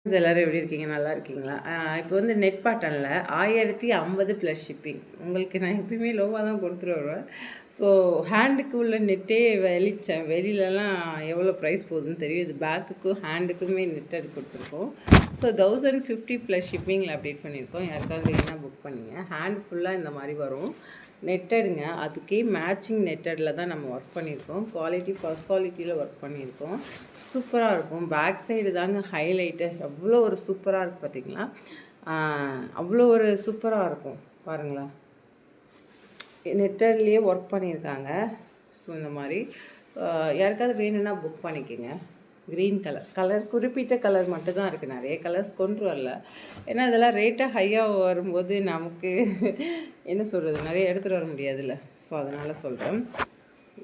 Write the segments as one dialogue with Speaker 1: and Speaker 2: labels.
Speaker 1: எல்லோரும் எப்படி இருக்கீங்க? நல்லா இருக்கீங்களா? இப்போ வந்து நெட் பாட்டனில் 1050 ப்ளஸ் ஷிப்பிங். உங்களுக்கு நான் எப்பயுமே லோவாக தான் கொடுத்துட்டு வருவேன். ஸோ ஹேண்டுக்கு உள்ள நெட்டே வெளியிலலாம் எவ்வளோ ப்ரைஸ் போகுதுன்னு தெரியும். இது பேக்குக்கும் ஹேண்டுக்குமே நெட் கொடுத்துருக்கோம். ஸோ 1050 ப்ளஸ் ஷிப்பிங்கில் அப்டேட் பண்ணியிருக்கோம். யாருக்காவது வேணா புக் பண்ணிங்க. ஹேண்ட் ஃபுல்லாக இந்த மாதிரி வரும். நெட்டடுங்க, அதுக்கே மேட்சிங் நெட்டடில் தான் நம்ம ஒர்க் பண்ணியிருக்கோம். குவாலிட்டி ஃபஸ்ட் குவாலிட்டியில் ஒர்க் பண்ணியிருக்கோம். சூப்பராக இருக்கும். பேக் சைடு தாங்க ஹைலைட்டு. எவ்வளோ ஒரு சூப்பராக இருக்குது பார்த்திங்களா? அவ்வளோ ஒரு சூப்பராக இருக்கும் பாருங்களேன். நெட்டட்லேயே ஒர்க் பண்ணியிருக்காங்க. ஸோ இந்த மாதிரி யாருக்காவது வேணும்னா புக் பண்ணிக்கோங்க. க்ரீன் கலர் குறிப்பிட்ட கலர் மட்டும்தான் இருக்குது. நிறைய கலர்ஸ் கொண்டு வரல. ஏன்னா இதெல்லாம் ரேட்டாக ஹையாக வரும்போது நமக்கு என்ன சொல்கிறது, நிறைய எடுத்துகிட்டு வர முடியாதுல்ல. ஸோ அதனால் சொல்கிறேன்.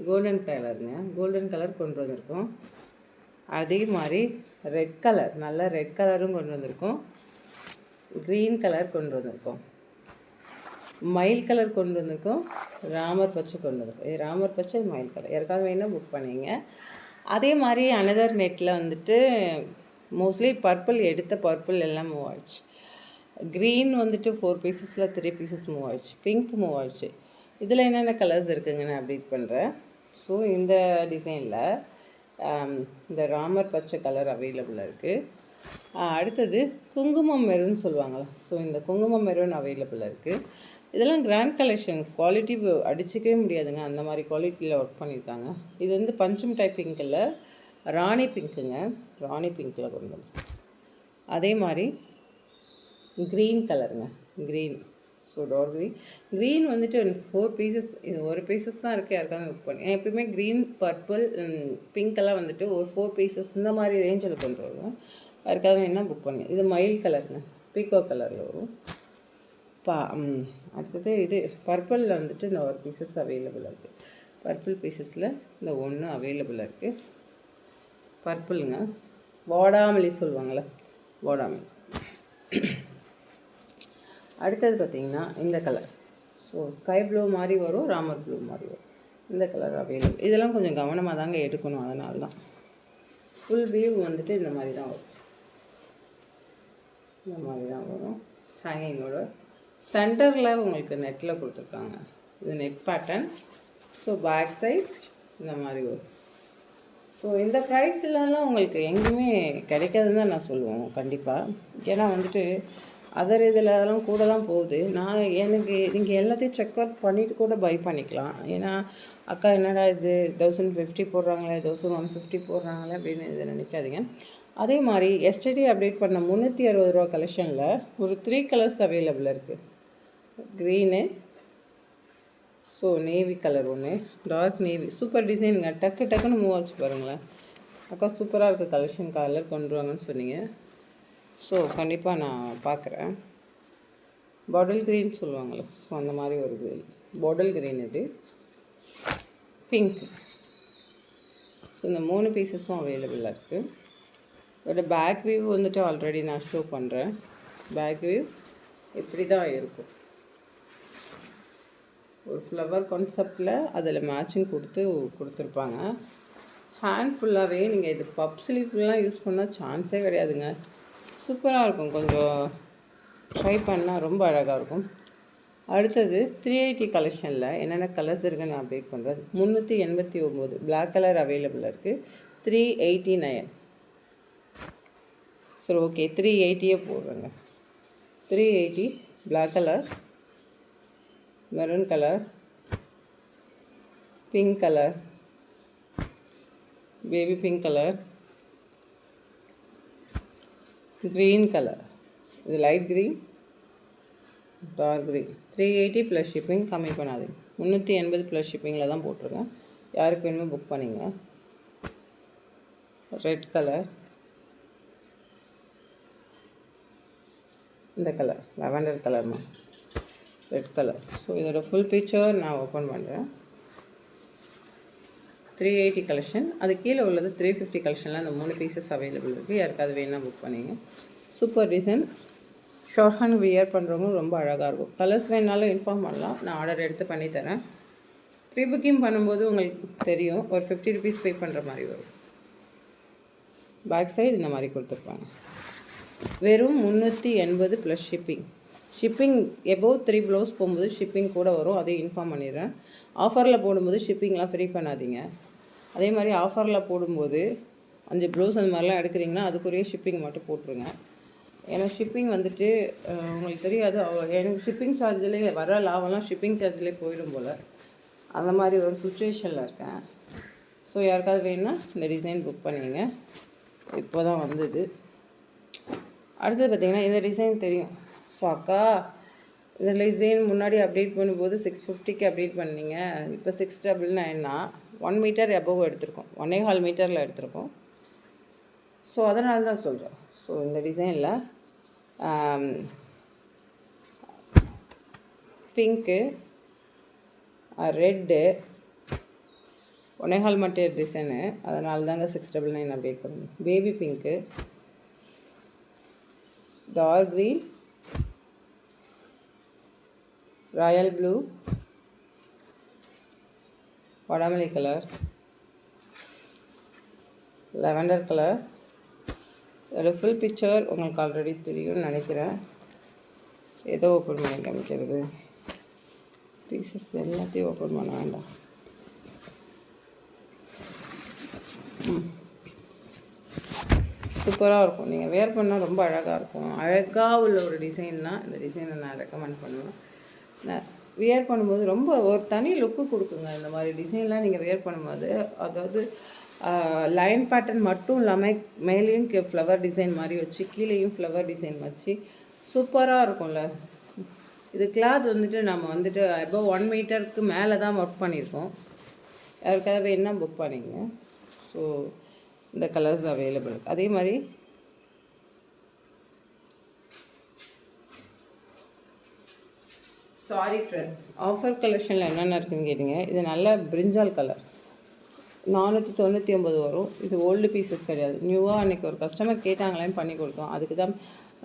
Speaker 1: கோல்டன் கலருங்க, கோல்டன் கலர் கொண்டு வந்திருக்கோம். அதே மாதிரி ரெட் கலர், நல்ல ரெட் கலரும் கொண்டு வந்திருக்கோம். க்ரீன் கலர் கொண்டு வந்திருக்கோம். மயில் கலர் கொண்டு வந்திருக்கோம். ராமர் பச்சை கொண்டு வந்திருக்கோம். இது ராமர் பச்சை, மயில் கலர். யாருக்காவது வேணால் புக் பண்ணிங்க. அதே மாதிரி அனதர் நெட்டில் வந்துட்டு மோஸ்ட்லி பர்பிள் எடுத்த பர்பிள் எல்லாம் மூவ் ஆயிடுச்சு. க்ரீன் வந்துட்டு 4 பீசஸில் 3 பீசஸ் மூவ் ஆயிடுச்சு. பிங்க் மூவ் ஆயிடுச்சு. இதில் என்னென்ன கலர்ஸ் இருக்குங்க நான் அப்டேட் பண்ணுறேன். ஸோ இந்த டிசைனில் இந்த ராமர் பச்சை கலர் அவைலபிளாக இருக்குது. அடுத்தது குங்குமம் மெரூன் சொல்லுவாங்களா. ஸோ இந்த குங்குமம் மெரூன் அவைலபிளாக இருக்குது. இதெல்லாம் கிராண்ட் கலெக்ஷன். குவாலிட்டி அடிச்சிக்கவே முடியாதுங்க, அந்த மாதிரி குவாலிட்டியில் ஒர்க் பண்ணியிருக்காங்க. இது வந்து பஞ்சும் டைப் பிங்க்கில் ராணி பிங்க்குங்க, ராணி பிங்க்கில் கொண்டு வந்து. அதே மாதிரி க்ரீன் கலருங்க, க்ரீன். ஸோ டார்க் க்ரீன் வந்துட்டு 4 பீசஸ். இது ஒரு பீசஸ் தான் இருக்குது. யாருக்காவது புக் பண்ணி எப்பயுமே க்ரீன், பர்பிள், பிங்க்கெல்லாம் வந்துட்டு ஒரு 4 பீசஸ் இந்த மாதிரி ரேஞ்சில் கொண்டு வருவோம். யாருக்காவது வேணால் புக் பண்ணி. இது மயில் கலருங்க, பீக்கோ கலரில் வரும். அடுத்தது இது பர்பிளில் வந்துட்டு இந்த ஒரு பீசஸ் அவைலபிளாக இருக்குது. பர்பிள் பீசஸில் இந்த ஒன்று அவைலபிளாக இருக்குது. பர்பிளுங்க, வாடாமல்லி சொல்லுவாங்களே, வாடாமல்லி. அடுத்தது பார்த்திங்கன்னா இந்த கலர். ஸோ ஸ்கை ப்ளூ மாதிரி வரும், ராமர் ப்ளூ மாதிரி வரும். இந்த கலர் அவைலபிள். இதெல்லாம் கொஞ்சம் கவனமாக தாங்க எடுக்கணும். அதனால தான் ஃபுல் வியூ வந்துட்டு இந்த மாதிரி தான் வரும். இந்த மாதிரி தான் வரும். ஹேங்கிங்கோட சென்டரில் உங்களுக்கு நெட்டில் கொடுத்துருக்காங்க. இது net pattern. So back side இந்த மாதிரி வரும். ஸோ இந்த ப்ரைஸ்லலாம் உங்களுக்கு எங்கேயுமே கிடைக்காதுன்னு தான் நான் சொல்லுவேன் கண்டிப்பாக. ஏன்னா வந்துட்டு அதர் இதிலலாம் கூட தான் போகுது. எனக்கு நீங்கள் எல்லாத்தையும் செக் அவுட் பண்ணிவிட்டு கூட பை பண்ணிக்கலாம். ஏன்னா அக்கா என்னடா இது 1050 போடுறாங்களே, 1150 போடுறாங்களே அப்படின்னு இதை நினைக்காதீங்க. அதே மாதிரி எஸ்டர்டே அப்டேட் பண்ண 360 ரூபா கலெக்ஷனில் ஒரு 3 கலர்ஸ் அவைலபிளாக இருக்குது. க்ரீனு, ஸோ நேவி கலர் ஒன்று, டார்க் நேவி. சூப்பர் டிசைனுங்க, டக்குன்னு மூவ் ஆச்சு பாருங்களேன். அக்கா சூப்பராக இருக்குது கலெக்ஷன், கலர் கொண்டு வாங்கன்னு சொன்னீங்க. ஸோ கண்டிப்பாக நான் பார்க்குறேன். பாட்டில் க்ரீன் சொல்லுவாங்களே, ஸோ அந்த மாதிரி ஒரு பாட்டில் க்ரீன். இது பிங்க். ஸோ இந்த 3 பீசஸும் அவைலபிளாக இருக்குது. இதோட பேக் வியூ வந்துட்டு ஆல்ரெடி நான் ஷோ பண்ணுறேன். பேக் வியூ இப்படி தான் இருக்கும். ஒரு ஃப்ளவர் கான்செப்டில் அதில் மேட்சிங் கொடுத்துருப்பாங்க. ஹேண்ட் ஃபுல்லாகவே நீங்கள் இது பப் ஸ்லீவ்லாம் யூஸ் பண்ணால் சான்ஸே கிடையாதுங்க. சூப்பராக இருக்கும். கொஞ்சம் ட்ரை பண்ணால் ரொம்ப அழகாக இருக்கும். அடுத்தது 380 கலெக்ஷனில் என்னென்ன கலர்ஸ் இருக்குன்னு நான் அப்டேட் பண்ணுறது. 389 பிளாக் கலர் அவைலபிளாக இருக்குது. 389. சரி ஓகே, 380 போடுறேங்க. 380 black colour, maroon colour, pink colour, baby pink colour, green colour. இது light green, dark green. 380 plus shipping. கம்மி பண்ணாதீங்க. 380 ப்ளஸ் ஷிப்பிங்கில் தான் போட்டிருக்கேன். யாருக்கு வேணுமோ புக் பண்ணிங்க. ரெட் கலர், இந்த கலர் லெவண்டர் கலர்மா, ரெட் கலர். ஸோ இதோட ஃபுல் பிக்சர் நான் ஓப்பன் பண்ணுறேன். 380 கலெக்ஷன். அது கீழே உள்ளது 350 கலெக்ஷனில் அந்த 3 பீசஸ் அவைலபிள் இருக்குது. யாருக்காவது வேணால் புக் பண்ணிங்க. Super design. Short hand wear பண்ணுறவங்க ரொம்ப அழகாக இருக்கும். கலர்ஸ் வேணாலும் இன்ஃபார்ம் பண்ணலாம், நான் ஆர்டர் எடுத்து பண்ணித்தரேன். ப்ரீ புக்கிங் பண்ணும்போது உங்களுக்கு தெரியும், ஒரு 50 ருபீஸ் பே பண்ணுற மாதிரி வரும். பேக் சைடு இந்த மாதிரி கொடுத்துருப்பாங்க. வெறும் 380 plus shipping. Shipping above 3 blouse போகும்போது ஷிப்பிங் கூட வரும், அதையும் இன்ஃபார்ம் பண்ணிடுறேன். ஆஃபரில் போடும்போது ஷிப்பிங்லாம் ஃப்ரீ பண்ணாதீங்க. அதே மாதிரி ஆஃபரில் போடும்போது 5 ப்ளவுஸ் அந்த மாதிரிலாம் எடுக்கிறீங்கன்னா அதுக்குரிய ஷிப்பிங் மட்டும் போட்டுருங்க. ஏன்னா ஷிப்பிங் வந்துட்டு உங்களுக்கு தெரியாது, எனக்கு ஷிப்பிங் சார்ஜ்லேயே வர லாபம்லாம் ஷிப்பிங் சார்ஜ்லேயே போயிடும் போல். அந்த மாதிரி ஒரு சுச்சுவேஷனில் இருக்கேன். ஸோ யாருக்காவது வேணும்னா இந்த டிசைன் புக் பண்ணிங்க. இப்போ தான் வந்தது. அடுத்தது பார்த்திங்கன்னா இந்த டிசைன் தெரியும். ஸோ அக்கா இந்த டிசைன் முன்னாடி அப்டேட் பண்ணும்போது 650க்கு அப்டேட் பண்ணிங்க, இப்போ 699னா 1 மீட்டர் எபோவ் எடுத்திருக்கோம், 1.25 மீட்டரில் எடுத்திருக்கோம். ஸோ அதனால தான் சொல்கிறேன். ஸோ இந்த டிசைனில் பிங்க்கு, ரெட்டு, 1.25 மீட்டர் டிசைனு, அதனால தாங்க 699 அப்டேட் பண்ணுங்க. Baby pink, dark green, royal blue, வடமல்லி கலர், லெவண்டர் கலர். இதோட ஃபுல் பிக்சர் உங்களுக்கு ஆல்ரெடி தெரியும்னு நினைக்கிறேன். ஏதோ ஓப்பன் பண்ணி காமிக்கிறது, பீசஸ் எல்லாத்தையும் ஓப்பன் பண்ண வேண்டாம். சூப்பராக இருக்கும், நீங்கள் வேர் பண்ணால் ரொம்ப அழகாக இருக்கும். அழகாக உள்ள ஒரு டிசைன்னா இந்த டிசைனை நான் ரெக்கமெண்ட் பண்ணுவேன். நான் வியர் பண்ணும்போது ரொம்ப ஒரு தனி லுக்கு கொடுக்குங்க. இந்த மாதிரி டிசைன்லாம் நீங்கள் வியர் பண்ணும்போது, அதாவது லைன் பேட்டர்ன் மட்டும் இல்லாமல் மேலேயும் ஃப்ளவர் டிசைன் மாதிரி வச்சு கீழேயும் ஃப்ளவர் டிசைன் வச்சு சூப்பராக இருக்கும்ல. இது கிளாத் வந்துட்டு நம்ம வந்துட்டு அபோவ் 1 மீட்டருக்கு மேலே தான் ஒர்க் பண்ணியிருக்கோம். யாருக்காவது வேணுன்னா புக் பண்ணிங்க. ஸோ இந்த கலர்ஸ் அவைலபிள் இருக்குது. அதே மாதிரி சாரி ஃப்ரெண்ட்ஸ், ஆஃபர் கலெக்ஷனில் என்னென்ன இருக்குதுன்னு கேட்டிங்க. இது நல்ல பிரிஞ்சால் கலர், 499 வரும். இது ஓல்டு பீசஸ் கிடையாது, நியூவாக அன்றைக்கி ஒரு கஸ்டமர் கேட்டாங்களேன்னு பண்ணி கொடுத்தோம். அதுக்கு தான்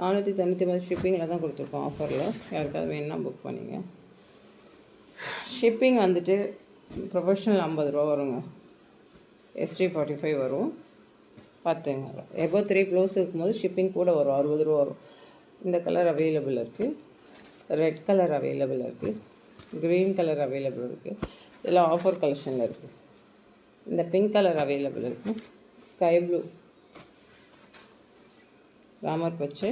Speaker 1: 499 ஷிப்பிங்கில் தான் கொடுத்துருக்கோம் ஆஃபரில். யாருக்காவது வேணுன்னா புக் பண்ணிங்க. ஷிப்பிங் வந்துட்டு ப்ரொஃபஷ்னல் 50 ரூபா வருங்க, ST 45 வரும். பார்த்துங்க, எபோவ் 3 ப்ளவுஸ் இருக்கும்போது ஷிப்பிங் கூட வரும், 60 ரூபா வரும். இந்த கலர் அவைலபிள் இருக்குது, ரெட் கலர் அவைலபிள் இருக்குது, க்ரீன் கலர் அவைலபிள் இருக்குது. இதெல்லாம் ஆஃபர் கலெக்ஷனில் இருக்குது. இந்த பிங்க் கலர் அவைலபிள் இருக்குது, ஸ்கை ப்ளூ, ராமர் பச்சை.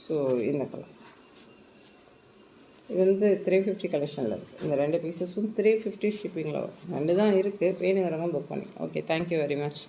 Speaker 1: ஸோ இந்த கலர் இது வந்து 350 கலெக்ஷனில் இருக்குது. இந்த 2 பீசஸும் 350 ஷிப்பிங்கில் வரும். 2 தான் இருக்குது, வேணுங்கிறவங்க புக் பண்ணி. Okay, thank you very much.